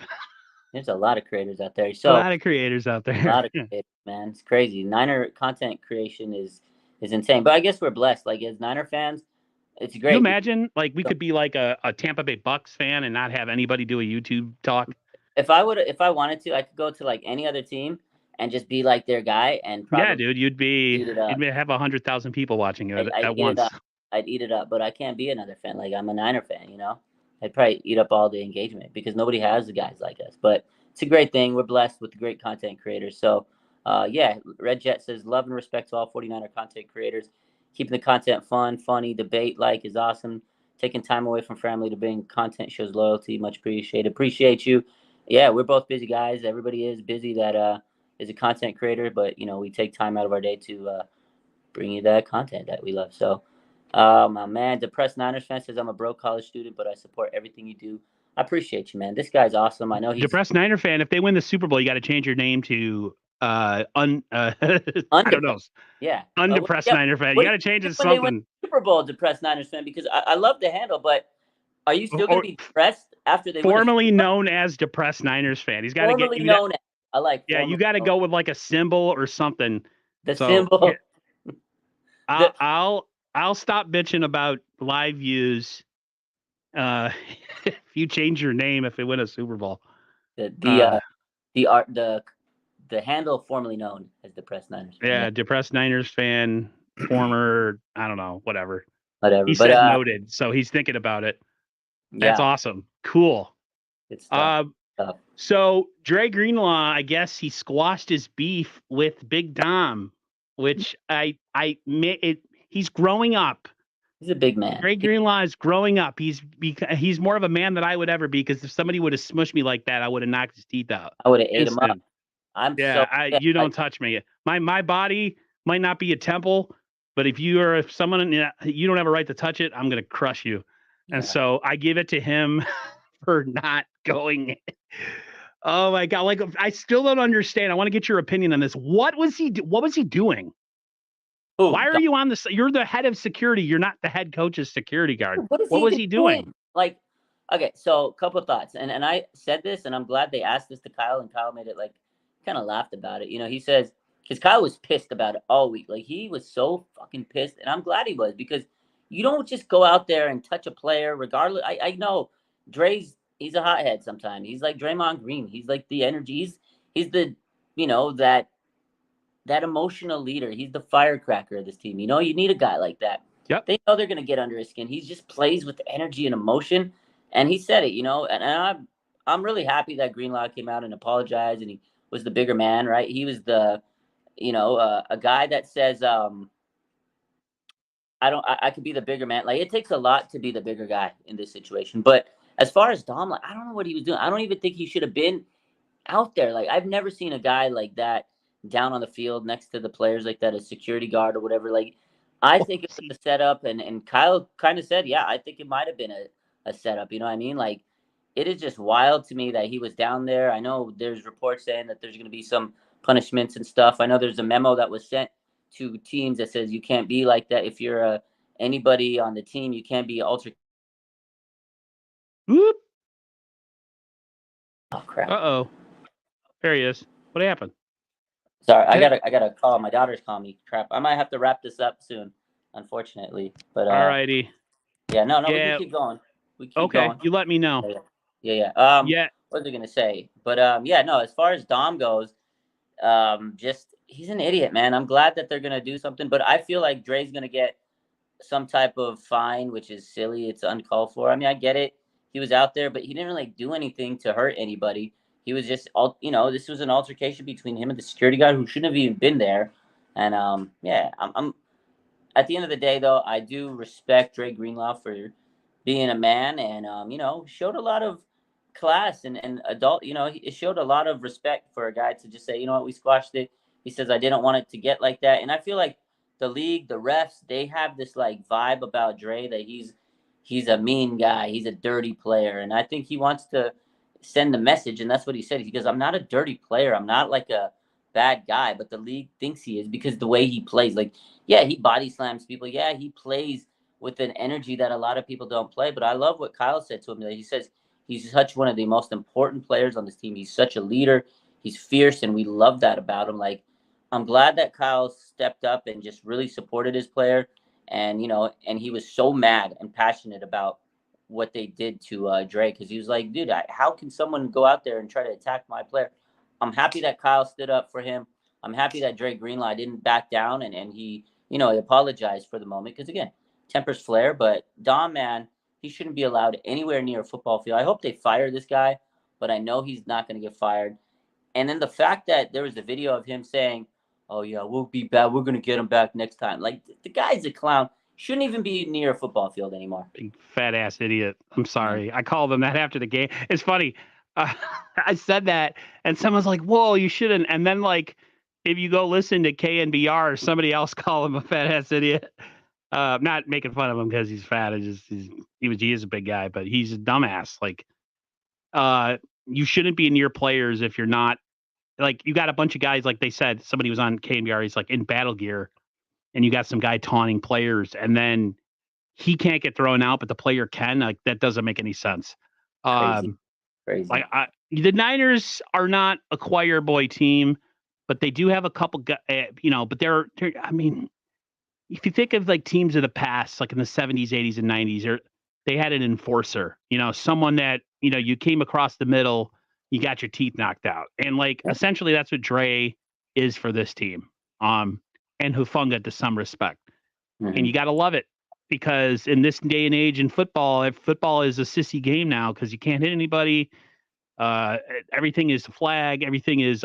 Speaker 2: There's a lot of creators out there. So
Speaker 1: a lot of creators out there.
Speaker 2: A lot of creators, man. It's crazy. Niner content creation is insane. But I guess we're blessed. Like, as Niner fans, it's great.
Speaker 1: Can you imagine, like, we could be like a Tampa Bay Bucks fan and not have anybody do a YouTube talk?
Speaker 2: If I wanted to, I could go to like any other team and just be like their guy and
Speaker 1: Yeah,
Speaker 2: probably
Speaker 1: dude,
Speaker 2: eat it up.
Speaker 1: you'd have 100,000 people watching it
Speaker 2: I'd
Speaker 1: at
Speaker 2: eat it
Speaker 1: once.
Speaker 2: up. I'd eat it up, but I can't be another fan. Like I'm a Niner fan, you know. I'd probably eat up all the engagement because nobody has the guys like us. But it's a great thing. We're blessed with great content creators. So, yeah, Red Jet says love and respect to all 49er content creators. Keeping the content fun, funny, debate like is awesome. Taking time away from family to bring content shows loyalty. Much appreciated. Appreciate you. Yeah, we're both busy guys. Everybody is busy that is a content creator, but we take time out of our day to bring you that content that we love. So, my man, Depressed Niners fan says, I'm a broke college student, but I support everything you do. I appreciate you, man. This guy's awesome. I know he's
Speaker 1: Depressed Niner fan, if they win the Super Bowl, you got to change your name to I don't know,
Speaker 2: undepressed. Yeah.
Speaker 1: undepressed
Speaker 2: Yeah.
Speaker 1: Niner fan. You
Speaker 2: What do
Speaker 1: got
Speaker 2: you
Speaker 1: to change
Speaker 2: do
Speaker 1: it to
Speaker 2: when they win
Speaker 1: something.
Speaker 2: the Super Bowl, Depressed Niners fan? Because I love the handle, but are you still going
Speaker 1: Or
Speaker 2: to be depressed after they win a Super
Speaker 1: formerly
Speaker 2: Bowl?
Speaker 1: known as Depressed Niners fan. He's got to get
Speaker 2: Formerly known as. I like
Speaker 1: yeah, you
Speaker 2: formerly
Speaker 1: got to
Speaker 2: known.
Speaker 1: go with like a symbol or something.
Speaker 2: The
Speaker 1: So yeah,
Speaker 2: symbol. The,
Speaker 1: I'll stop bitching about live views. If you change your name if they win a Super Bowl.
Speaker 2: the the uh the art the handle formerly known as Depressed Niners fan.
Speaker 1: Yeah, Depressed Niners fan, former, I don't know, whatever.
Speaker 2: Whatever.
Speaker 1: He
Speaker 2: But
Speaker 1: said noted, so he's thinking about it. That's
Speaker 2: yeah,
Speaker 1: awesome. Cool.
Speaker 2: good stuff. Stuff.
Speaker 1: So Dre Greenlaw, I guess he squashed his beef with Big Dom, which he's growing up.
Speaker 2: He's a big man.
Speaker 1: Dre Greenlaw is growing up. He's more of a man than I would ever be, because if somebody would have smushed me like that, I would have knocked his teeth out.
Speaker 2: I would have ate him up.
Speaker 1: You don't touch me. My body might not be a temple, but if you are someone, you don't have a right to touch it, I'm gonna crush you. And so I give it to him for not going. Oh my god! Like, I still don't understand. I want to get your opinion on this. What was he doing?
Speaker 2: Ooh,
Speaker 1: Why are you on this? You're the head of security. You're not the head coach's security guard. What was he doing?
Speaker 2: Like, okay, so a couple of thoughts, and I said this, and I'm glad they asked this to Kyle, and Kyle made it like kind of laughed about it. He says because Kyle was pissed about it all week. Like he was so fucking pissed, and I'm glad he was because you don't just go out there and touch a player regardless. I know he's a hothead sometimes. He's like Draymond Green. He's like the energy. He's the that emotional leader. He's the firecracker of this team. You need a guy like that.
Speaker 1: Yep.
Speaker 2: They know they're going to get under his skin. He just plays with energy and emotion. And he said it, and I'm really happy that Greenlaw came out and apologized, and he was the bigger man, right? He was the, a guy that says, I could be the bigger man. Like, it takes a lot to be the bigger guy in this situation. But as far as Dom, like, I don't know what he was doing. I don't even think he should have been out there. Like, I've never seen a guy like that down on the field next to the players like that, a security guard or whatever. Like, I think it was a setup, and Kyle kind of said, yeah, I think it might have been a setup. You know what I mean? Like, it is just wild to me that he was down there. I know there's reports saying that there's going to be some punishments and stuff. I know there's a memo that was sent to teams that says you can't be like that. If you're anybody on the team, you can't be ultra.
Speaker 1: Whoop.
Speaker 2: Oh crap!
Speaker 1: Uh-oh. There he is. What happened?
Speaker 2: Sorry, I gotta call. My daughter's calling me. Crap! I might have to wrap this up soon, unfortunately. But
Speaker 1: alrighty.
Speaker 2: Yeah, no, we can keep going. We keep going.
Speaker 1: You let me know.
Speaker 2: Yeah.
Speaker 1: Yeah.
Speaker 2: What was I gonna say? But yeah, no. As far as Dom goes, just he's an idiot, man. I'm glad that they're gonna do something, but I feel like Dre's gonna get some type of fine, which is silly. It's uncalled for. I mean, I get it. He was out there, but he didn't really do anything to hurt anybody. He was just, this was an altercation between him and the security guard who shouldn't have even been there. And yeah, I'm at the end of the day, though, I do respect Dre Greenlaw for being a man and showed a lot of class and adult. It showed a lot of respect for a guy to just say, you know what, we squashed it. He says, I didn't want it to get like that, and I feel like the league, the refs, they have this like vibe about Dre that he's a mean guy, he's a dirty player, and I think he wants to send the message, and that's what he said. He goes, I'm not a dirty player, I'm not like a bad guy, but the league thinks he is because the way he plays. Like, yeah, he body slams people. Yeah, he plays with an energy that a lot of people don't play. But I love what Kyle said to him. He says he's such one of the most important players on this team. He's such a leader. He's fierce, and we love that about him. Like, I'm glad that Kyle stepped up and just really supported his player. And, and he was so mad and passionate about what they did to Dre, because he was like, dude, how can someone go out there and try to attack my player? I'm happy that Kyle stood up for him. I'm happy that Dre Greenlaw didn't back down and he, he apologized for the moment because again, tempers flare. But Dom, man, he shouldn't be allowed anywhere near a football field. I hope they fire this guy, but I know he's not going to get fired. And then the fact that there was a video of him saying, "Oh yeah, we'll be back. We're going to get him back next time." Like the guy's a clown. Shouldn't even be near a football field anymore.
Speaker 1: Big fat ass idiot. I'm sorry. I called him that after the game. It's funny. Uh, I said that, and someone's like, "Whoa, you shouldn't." And then, like, if you go listen to KNBR, somebody else call him a fat ass idiot. Not making fun of him because he's fat. It's just he is a big guy, but he's a dumbass. Like, you shouldn't be near players if you're not like you got a bunch of guys. Like they said, somebody was on KNBR. He's like in battle gear, and you got some guy taunting players, and then he can't get thrown out, but the player can. Like that doesn't make any sense.
Speaker 2: Crazy, crazy.
Speaker 1: Like the Niners are not a choir boy team, but they do have a couple, but they're. I mean, if you think of like teams of the past, like in the 70s, 80s, and 90s, they had an enforcer, someone that, you came across the middle, you got your teeth knocked out. And like essentially that's what Dre is for this team. And Hufanga to some respect.
Speaker 2: Mm-hmm.
Speaker 1: And you gotta love it because in this day and age in football, if football is a sissy game now because you can't hit anybody, everything is a flag, everything is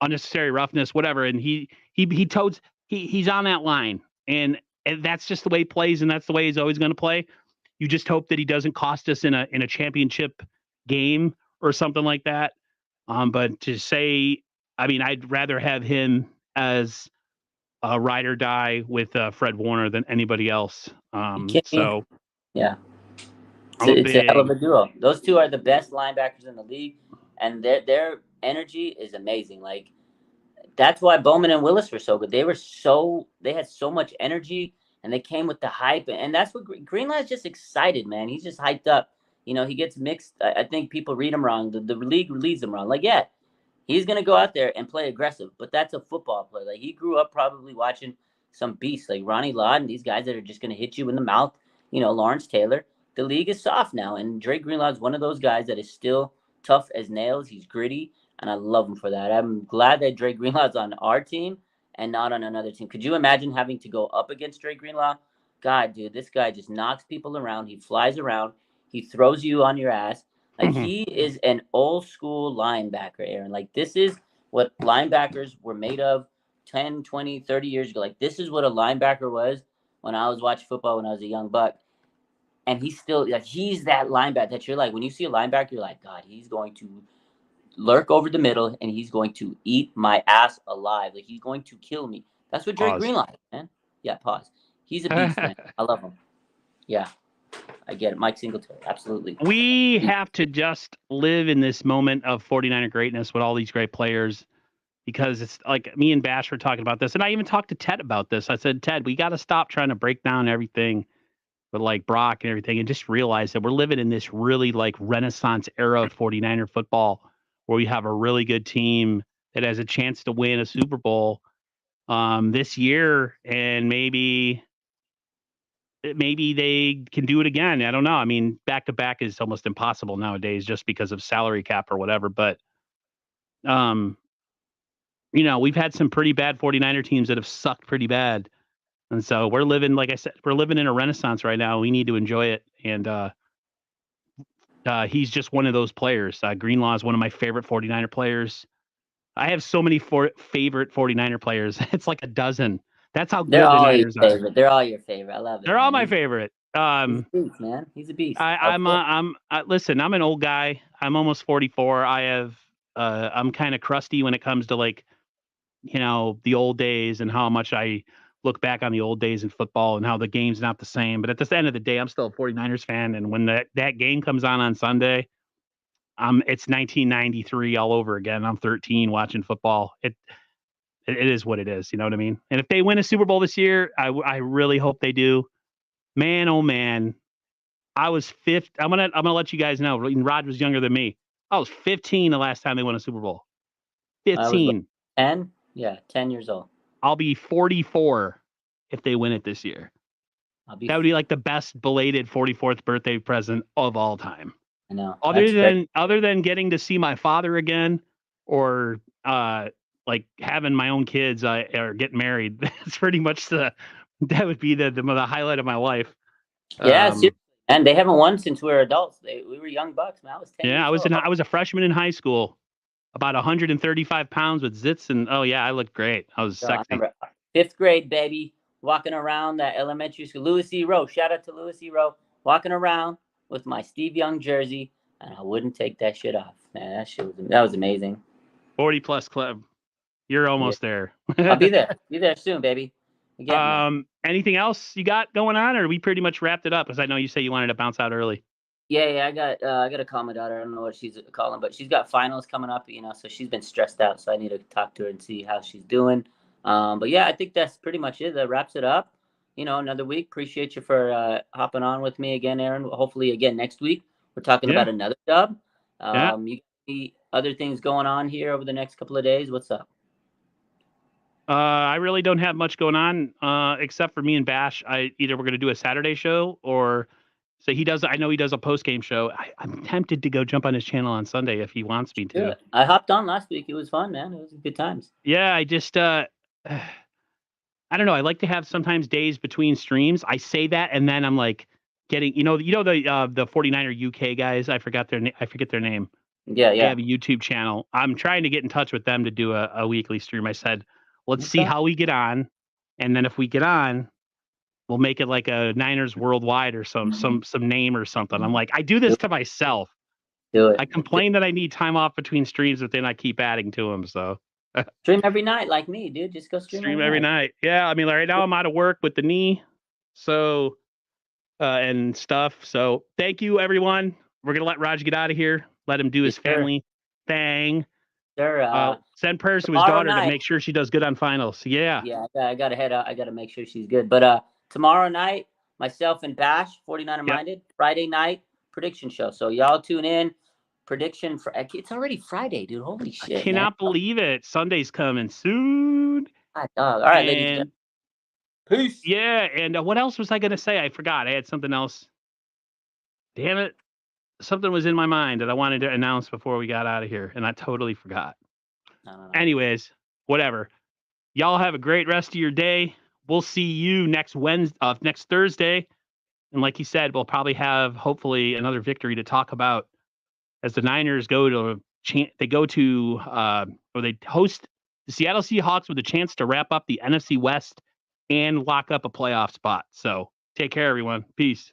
Speaker 1: unnecessary roughness, whatever. And he's on that line, and that's just the way he plays, and that's the way he's always going to play. You just hope that he doesn't cost us in a championship game or something like that. But to say, I mean, I'd rather have him as a ride or die with Fred Warner than anybody else. So
Speaker 2: yeah, it's a hell of a duo. Those two are the best linebackers in the league, and their energy is amazing. Like that's why Bowman and Willis were so good. They had so much energy, and they came with the hype, and that's what Greenlaw's just excited, man. He's just hyped up. He gets mixed. I think people read him wrong. The league leads him wrong. Like, yeah, he's gonna go out there and play aggressive, but that's a football player. Like he grew up probably watching some beasts like Ronnie Lott and these guys that are just gonna hit you in the mouth. Lawrence Taylor. The league is soft now, and Drake Greenlaw is one of those guys that is still tough as nails. He's gritty, and I love him for that. I'm glad that Drake Greenlaw's on our team and not on another team. Could you imagine having to go up against Drake Greenlaw? God, dude, this guy just knocks people around. He flies around. He throws you on your ass. Like he is an old school linebacker, Aaron. Like this is what linebackers were made of 10, 20, 30 years ago. Like this is what a linebacker was when I was watching football when I was a young buck. And he's still like he's that linebacker that you're like when you see a linebacker, you're like, God, he's going to lurk over the middle and he's going to eat my ass alive. Like he's going to kill me. That's what Drake Greenlaw is, man. Yeah, pause. He's a beast, man. I love him. Yeah. I get it. Mike Singletary. Absolutely.
Speaker 1: We have to just live in this moment of 49er greatness with all these great players because it's like me and Bash were talking about this. And I even talked to Ted about this. I said, Ted, we got to stop trying to break down everything with like Brock and everything and just realize that we're living in this really like Renaissance era of 49er football where we have a really good team that has a chance to win a Super Bowl this year. And maybe they can do it again. I don't know. I mean, back to back is almost impossible nowadays just because of salary cap or whatever. But, we've had some pretty bad 49er teams that have sucked pretty bad. And so we're living, like I said, we're living in a renaissance right now. We need to enjoy it. And he's just one of those players. Greenlaw is one of my favorite 49er players. I have so many favorite 49er players. It's like a dozen. That's how good the Niners are.
Speaker 2: They're all your favorite. I love it.
Speaker 1: They're all my favorite.
Speaker 2: He's a beast, man. He's a beast.
Speaker 1: Listen, I'm an old guy. I'm almost 44. I'm kind of crusty when it comes to like, the old days and how much I look back on the old days in football and how the game's not the same. But at the end of the day, I'm still a 49ers fan. And when that game comes on Sunday, it's 1993 all over again. I'm 13 watching football. It is what it is. You know what I mean? And if they win a Super Bowl this year, I really hope they do. Man, oh man, I was 5. I'm gonna let you guys know. Rod was younger than me. I was 15 the last time they won a Super Bowl. 15.
Speaker 2: 10? Yeah, 10 years old.
Speaker 1: I'll be 44 if they win it this year. That would be like the best belated 44th birthday present of all time.
Speaker 2: I know.
Speaker 1: Other than getting to see my father again, or like having my own kids or getting married. That's pretty much that would be the highlight of my life.
Speaker 2: Yeah, and they haven't won since we were adults. We were young bucks, man. I was 10
Speaker 1: Yeah,
Speaker 2: years old.
Speaker 1: I was a freshman in high school, about 135 pounds with zits, and oh yeah, I looked great. I was
Speaker 2: So I
Speaker 1: sexy.
Speaker 2: remember 5th grade, baby, walking around that elementary school. Louis E. Rowe, shout out to Louis E. Rowe, walking around with my Steve Young jersey, and I wouldn't take that shit off. Man, that was amazing.
Speaker 1: 40 plus club. You're almost there.
Speaker 2: I'll be there. Be there soon, baby.
Speaker 1: Anything else you got going on, or we pretty much wrapped it up? Because I know you say you wanted to bounce out early.
Speaker 2: Yeah, I got to call my daughter. I don't know what she's calling, but she's got finals coming up, so she's been stressed out. So I need to talk to her and see how she's doing. But yeah, I think that's pretty much it. That wraps it up. Another week. Appreciate you for hopping on with me again, Aaron. Hopefully again next week we're talking about another dub. You got any other things going on here over the next couple of days? What's up?
Speaker 1: I really don't have much going on, except for me and Bash. Either we're going to do a Saturday show, or so he does. I know he does a post game show. I'm tempted to go jump on his channel on Sunday if he wants me to.
Speaker 2: Yeah. I hopped on last week. It was fun, man. It was good times.
Speaker 1: Yeah, I just I don't know. I like to have sometimes days between streams. I say that, and then I'm like getting, the 49er UK guys. I forget their name.
Speaker 2: Yeah.
Speaker 1: They have a YouTube channel. I'm trying to get in touch with them to do a weekly stream. I said, let's see how we get on, and then if we get on, we'll make it like a Niners Worldwide or some name or something. I'm like, I do this to myself.
Speaker 2: Do it.
Speaker 1: I complain that I need time off between streams, but then I keep adding to them. So
Speaker 2: stream every night, like me, dude. Just go stream
Speaker 1: every night. Yeah, I mean, right now I'm out of work with the knee, so and stuff. So thank you, everyone. We're gonna let Raj get out of here. Let him do his family thing.
Speaker 2: Sure.
Speaker 1: Send prayers to his daughter to make sure she does good on finals. Yeah.
Speaker 2: Yeah, I gotta head out. I gotta make sure she's good. But tomorrow night, myself and Bash, 49er Minded, Friday night prediction show. So y'all tune in. Prediction for it's already Friday, dude. Holy shit!
Speaker 1: I cannot believe it. Sunday's coming soon.
Speaker 2: All right, ladies and gentlemen. Peace.
Speaker 1: Yeah, and what else was I gonna say? I forgot. I had something else. Damn it. Something was in my mind that I wanted to announce before we got out of here, and I totally forgot. Anyways, whatever. Y'all have a great rest of your day. We'll see you next Thursday. And like you said, we'll probably have hopefully another victory to talk about as the Niners they host the Seattle Seahawks with a chance to wrap up the NFC West and lock up a playoff spot. So take care, everyone. Peace.